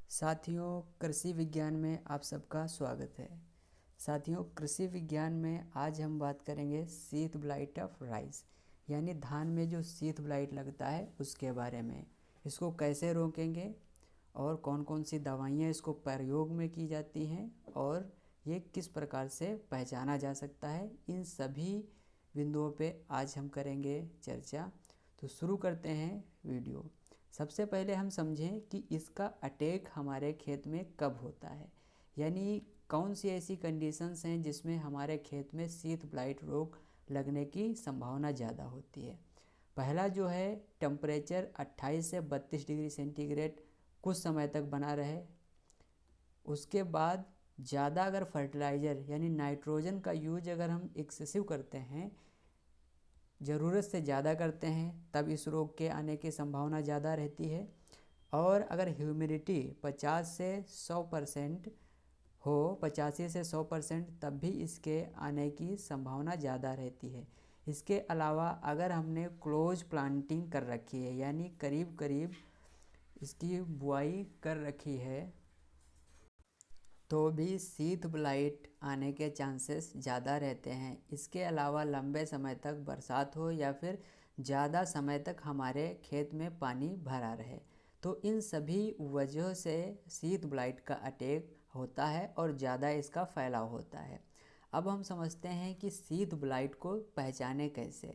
साथियों, कृषि विज्ञान में आप सबका स्वागत है। साथियों, कृषि विज्ञान में आज हम बात करेंगे शीत ब्लाइट ऑफ राइस, यानी धान में जो शीत ब्लाइट लगता है उसके बारे में। इसको कैसे रोकेंगे और कौन कौन सी दवाइयाँ इसको प्रयोग में की जाती हैं और ये किस प्रकार से पहचाना जा सकता है, इन सभी बिंदुओं पे आज हम करेंगे चर्चा। तो शुरू करते हैं वीडियो। सबसे पहले हम समझें कि इसका अटैक हमारे खेत में कब होता है, यानी कौन सी ऐसी कंडीशंस हैं जिसमें हमारे खेत में शीत ब्लाइट रोग लगने की संभावना ज़्यादा होती है। पहला जो है, टेम्परेचर 28 से 32 डिग्री सेंटीग्रेड कुछ समय तक बना रहे। उसके बाद ज़्यादा अगर फर्टिलाइज़र यानी नाइट्रोजन का यूज अगर हम एक्सेसिव करते हैं, ज़रूरत से ज़्यादा करते हैं, तब इस रोग के आने की संभावना ज़्यादा रहती है। और अगर ह्यूमिडिटी 50 से 100% हो, 85 से 100%, तब भी इसके आने की संभावना ज़्यादा रहती है। इसके अलावा अगर हमने क्लोज प्लांटिंग कर रखी है, यानी करीब करीब इसकी बुआई कर रखी है, तो भी शीत ब्लाइट आने के चांसेस ज़्यादा रहते हैं। इसके अलावा लंबे समय तक बरसात हो या फिर ज़्यादा समय तक हमारे खेत में पानी भरा रहे, तो इन सभी वजहों से शीत ब्लाइट का अटैक होता है और ज़्यादा इसका फैलाव होता है। अब हम समझते हैं कि शीत ब्लाइट को पहचाने कैसे।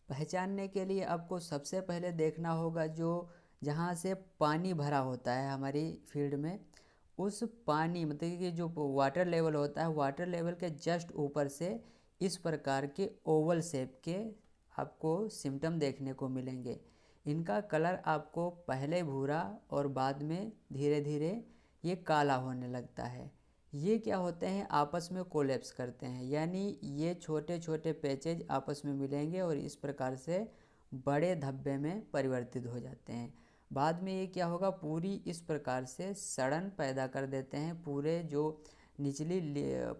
पहचानने के लिए आपको सबसे पहले देखना होगा जो जहाँ से पानी भरा होता है हमारी फील्ड में, उस पानी मतलब कि जो वाटर लेवल होता है, वाटर लेवल के जस्ट ऊपर से इस प्रकार के ओवल शेप के आपको सिम्टम देखने को मिलेंगे। इनका कलर आपको पहले भूरा और बाद में धीरे धीरे ये काला होने लगता है। ये क्या होते हैं, आपस में कोलैप्स करते हैं, यानी ये छोटे छोटे पैचेज आपस में मिलेंगे और इस प्रकार से बड़े धब्बे में परिवर्तित हो जाते हैं। बाद में ये क्या होगा, पूरी इस प्रकार से सड़न पैदा कर देते हैं पूरे जो निचली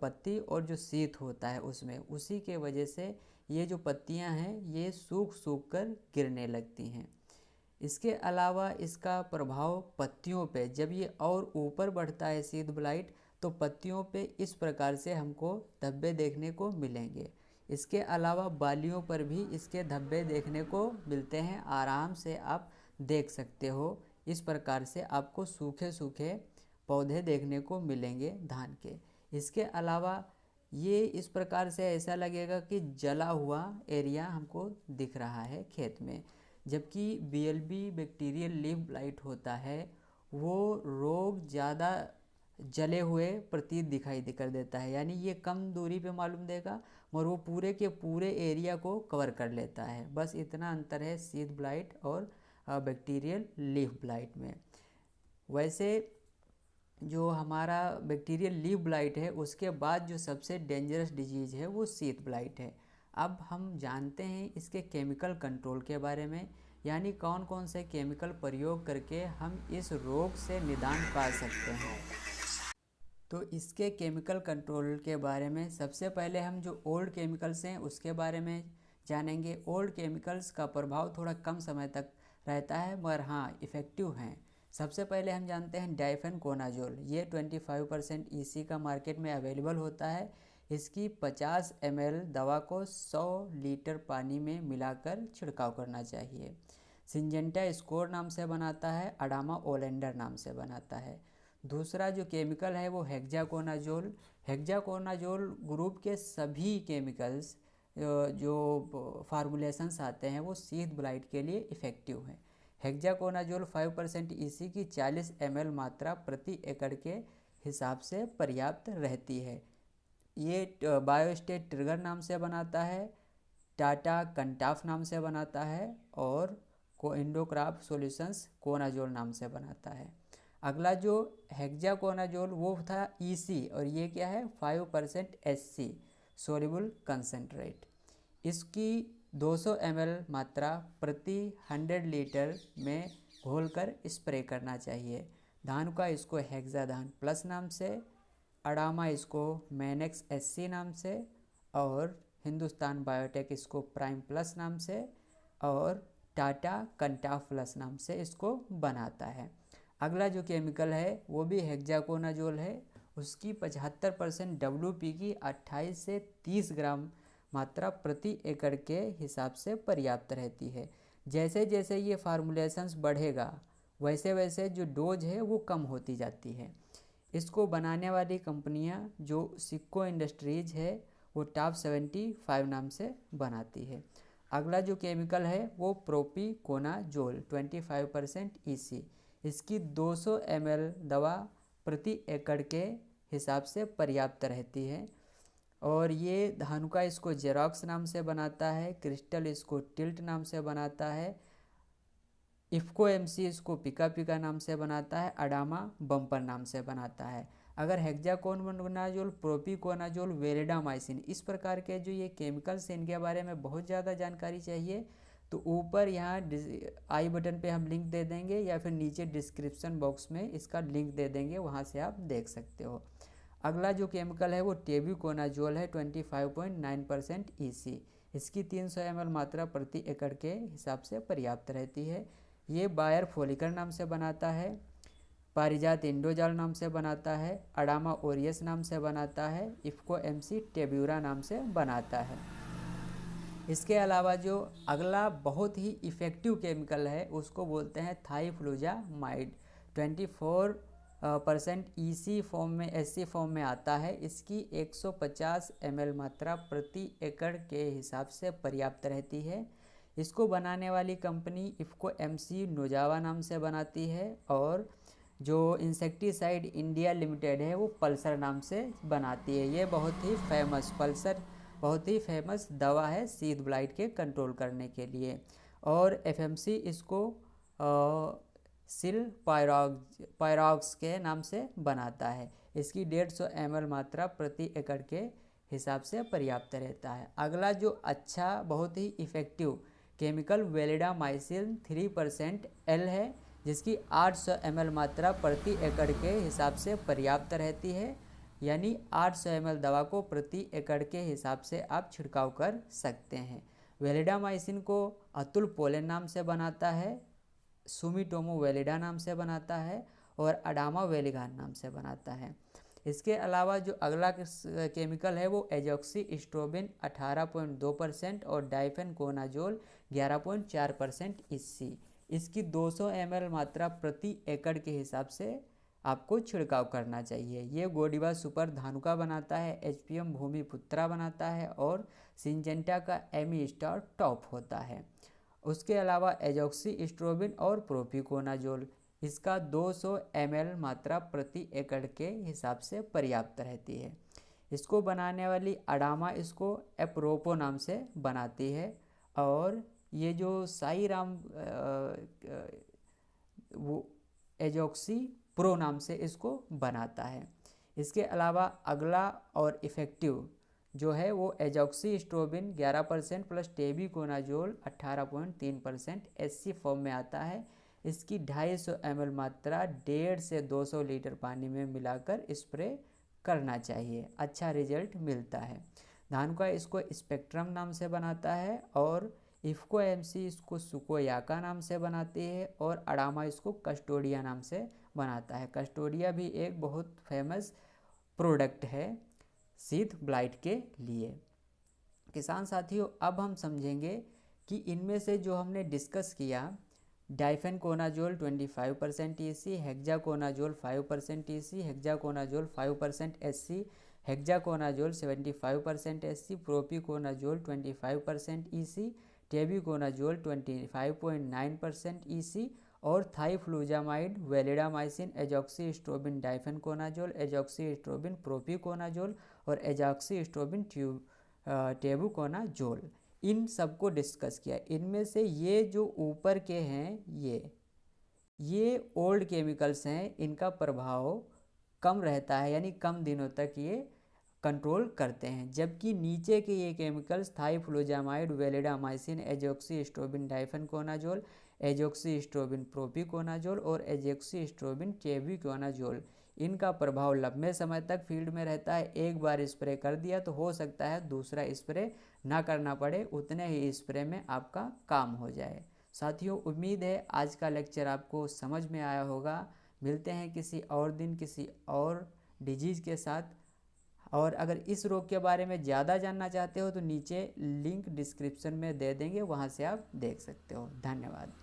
पत्ती और जो शीत होता है उसमें। उसी के वजह से ये जो पत्तियां हैं ये सूख सूख कर गिरने लगती हैं। इसके अलावा इसका प्रभाव पत्तियों पे, जब ये और ऊपर बढ़ता है शीत ब्लाइट, तो पत्तियों पे इस प्रकार से हमको धब्बे देखने को मिलेंगे। इसके अलावा बालियों पर भी इसके धब्बे देखने को मिलते हैं, आराम से आप देख सकते हो। इस प्रकार से आपको सूखे सूखे पौधे देखने को मिलेंगे धान के। इसके अलावा ये इस प्रकार से ऐसा लगेगा कि जला हुआ एरिया हमको दिख रहा है खेत में। जबकि BLB बैक्टीरियल लीफ ब्लाइट होता है, वो रोग ज़्यादा जले हुए प्रतीत दिखाई कर देता है, यानी ये कम दूरी पे मालूम देगा मगर वो पूरे के पूरे एरिया को कवर कर लेता है। बस इतना अंतर है शीत ब्लाइट और बैक्टीरियल लीफ ब्लाइट में। वैसे जो हमारा बैक्टीरियल लीफ ब्लाइट है, उसके बाद जो सबसे डेंजरस डिजीज़ है वो शीत ब्लाइट है। अब हम जानते हैं इसके केमिकल कंट्रोल के बारे में, यानी कौन कौन से केमिकल प्रयोग करके हम इस रोग से निदान पा सकते हैं। तो इसके केमिकल कंट्रोल के बारे में सबसे पहले हम जो ओल्ड केमिकल्स हैं उसके बारे में जानेंगे। ओल्ड केमिकल्स का प्रभाव थोड़ा कम समय तक रहता है, मगर हाँ इफ़ेक्टिव हैं। सबसे पहले हम जानते हैं डाइफेनकोनाजोल। ये 25% EC का मार्केट में अवेलेबल होता है। इसकी 50 ml दवा को 100 लीटर पानी में मिलाकर छिड़काव करना चाहिए। सिंजेंटा स्कोर नाम से बनाता है, अडामा ओलेंडर नाम से बनाता है। दूसरा जो केमिकल है वो हेक्साकोनाजोल। हेक्साकोनाजोल ग्रुप के सभी केमिकल्स जो फार्मूलेशंस आते हैं वो शीत ब्लाइट के लिए इफ़ेक्टिव हैं। हेक्साकोनाजोल 5% EC की 40 ml मात्रा प्रति एकड़ के हिसाब से पर्याप्त रहती है। ये बायोस्टेट ट्रिगर नाम से बनाता है, टाटा कंटाफ नाम से बनाता है और कोइंडोक्राफ्ट सॉल्यूशंस कोनाजोल नाम से बनाता है। अगला जो हेक्साकोनाजोल वो था EC, और ये क्या है 5% SC सोल्यूबल कंसनट्रेट। इसकी 200 ml मात्रा प्रति 100 लीटर में घोलकर स्प्रे करना चाहिए। धान का इसको हेक्साधान प्लस नाम से, अडामा इसको मैनेक्स SC नाम से, और हिंदुस्तान बायोटेक इसको प्राइम प्लस नाम से, और टाटा कंटाफ प्लस नाम से इसको बनाता है। अगला जो केमिकल है वो भी हेक्साकोनाजोल है। उसकी 75% WP की 28 से 30 ग्राम मात्रा प्रति एकड़ के हिसाब से पर्याप्त रहती है। जैसे जैसे ये फार्मूलेशंस बढ़ेगा वैसे वैसे जो डोज है वो कम होती जाती है। इसको बनाने वाली कंपनियां जो सिक्को इंडस्ट्रीज है वो टॉप 75 नाम से बनाती है। अगला जो केमिकल है वो प्रोपिकोनाजोल 25% EC। इसकी 200 ml दवा प्रति एकड़ के हिसाब से पर्याप्त रहती है। और ये धानुका इसको जेरोक्स नाम से बनाता है, क्रिस्टल इसको टिल्ट नाम से बनाता है, इफ़को MC इसको पिका पिका नाम से बनाता है, अडामा बम्पर नाम से बनाता है। अगर हेक्साकोनाजोल, प्रोपिकोनाजोल, वेलिडामाइसिन इस प्रकार के जो ये केमिकल्स हैं इनके बारे में बहुत ज़्यादा जानकारी चाहिए तो ऊपर यहाँ आई बटन पे हम लिंक दे देंगे या फिर नीचे डिस्क्रिप्शन बॉक्स में इसका लिंक दे देंगे, वहाँ से आप देख सकते हो। अगला जो केमिकल है वो टेब्यूकोनाजोल है 25.9% EC। इसकी 300 ml मात्रा प्रति एकड़ के हिसाब से पर्याप्त रहती है। ये बायर फोलिकर नाम से बनाता है, पारिजात इंडोजाल नाम से बनाता है, अडामा ओरियस नाम से बनाता है, इफ़को MC टेब्यूरा नाम से बनाता है। इसके अलावा जो अगला बहुत ही इफ़ेक्टिव केमिकल है उसको बोलते हैं थाइफ्लुजामाइड। 24% EC फॉर्म में, SC फॉर्म में आता है। इसकी 150 ml मात्रा प्रति एकड़ के हिसाब से पर्याप्त रहती है। इसको बनाने वाली कंपनी इफ़को MC नोजावा नाम से बनाती है और जो इंसेक्टिसाइड इंडिया लिमिटेड है वो पल्सर नाम से बनाती है। ये बहुत ही फेमस, पल्सर बहुत ही फेमस दवा है सीड ब्लाइट के कंट्रोल करने के लिए। और FMC इसको सिल पायरॉक्स के नाम से बनाता है। इसकी 150 ml मात्रा प्रति एकड़ के हिसाब से पर्याप्त रहता है। अगला जो अच्छा बहुत ही इफ़ेक्टिव केमिकल वेलिडामाइसिन 3% L है, जिसकी 800 ml मात्रा प्रति एकड़ के हिसाब से पर्याप्त रहती है। यानी 800 ml दवा को प्रति एकड़ के हिसाब से आप छिड़काव कर सकते हैं। वेलिडामाइसिन को अतुल पोलेन नाम से बनाता है, सुमिटोमो वेलिडा नाम से बनाता है और अडामा वेलिगान नाम से बनाता है। इसके अलावा जो अगला केमिकल है वो एजॉक्सीस्ट्रोबिन 18.2% और डाइफेनकोनाजोल 11.4% EC। इसकी 200 ml मात्रा प्रति एकड़ के हिसाब से आपको छिड़काव करना चाहिए। ये गोडिवा सुपर धानुका बनाता है, HPM भूमिपुत्रा बनाता है और सिंजेंटा का एमी स्टार टॉप होता है। उसके अलावा एजॉक्सीस्ट्रोबिन और प्रोपिकोनाजोल इसका 200 ml मात्रा प्रति एकड़ के हिसाब से पर्याप्त रहती है। इसको बनाने वाली अडामा इसको एप्रोपो नाम से बनाती है और ये जो साई राम वो एजॉक्सी प्रो नाम से इसको बनाता है। इसके अलावा अगला और इफ़ेक्टिव जो है वो एजॉक्सीस्ट्रोबिन 11% प्लस टेबिकोनाजोल 18.3% SC फॉर्म में आता है। इसकी 250 ml मात्रा 150 से 200 लीटर पानी में मिलाकर स्प्रे करना चाहिए, अच्छा रिजल्ट मिलता है। धानुका इसको स्पेक्ट्रम नाम से बनाता है और इफ़को MC इसको सुकोयाका नाम से बनाती है और अडामा इसको कस्टोडिया नाम से बनाता है। कस्टोडिया भी एक बहुत फेमस प्रोडक्ट है सीड ब्लाइट के लिए। किसान साथियों, अब हम समझेंगे कि इनमें से जो हमने डिस्कस किया, डाइफेनकोनाजोल 25% EC, hexaconazole 5% EC, hexaconazole 5% SC, hexaconazole 75% SC, propiconazole 25% EC, टेबिकोनाजोल 25.9% EC और थाइफ्लुजामाइड, वेलिडामाइसिन, एजॉक्सीस्ट्रोबिन डाइफेनकोनाजोल, एजॉक्सीस्ट्रोबिन प्रोपिकोनाजोल और एजॉक्सीस्ट्रोबिन टेबुकोनाजोल, इन सबको डिस्कस किया। इनमें से ये जो ऊपर के हैं ये ओल्ड केमिकल्स हैं, इनका प्रभाव कम रहता है, यानी कम दिनों तक ये कंट्रोल करते हैं। जबकि नीचे के ये केमिकल्स थाइफ्लुजामाइड, वेलिडामाइसिन, एजॉक्सीस्ट्रोबिन डाइफेनकोनाजोल, एजॉक्सीस्ट्रोबिन प्रोपिकोनाजोल और एजॉक्सीस्ट्रोबिन टेबिकोनाजोल, इनका प्रभाव लंबे समय तक फील्ड में रहता है। एक बार स्प्रे कर दिया तो हो सकता है दूसरा स्प्रे ना करना पड़े, उतने ही स्प्रे में आपका काम हो जाए। साथियों, उम्मीद है आज का लेक्चर आपको समझ में आया होगा। मिलते हैं किसी और दिन किसी और डिजीज़ के साथ। और अगर इस रोग के बारे में ज़्यादा जानना चाहते हो तो नीचे लिंक डिस्क्रिप्शन में दे देंगे, वहाँ से आप देख सकते हो। धन्यवाद।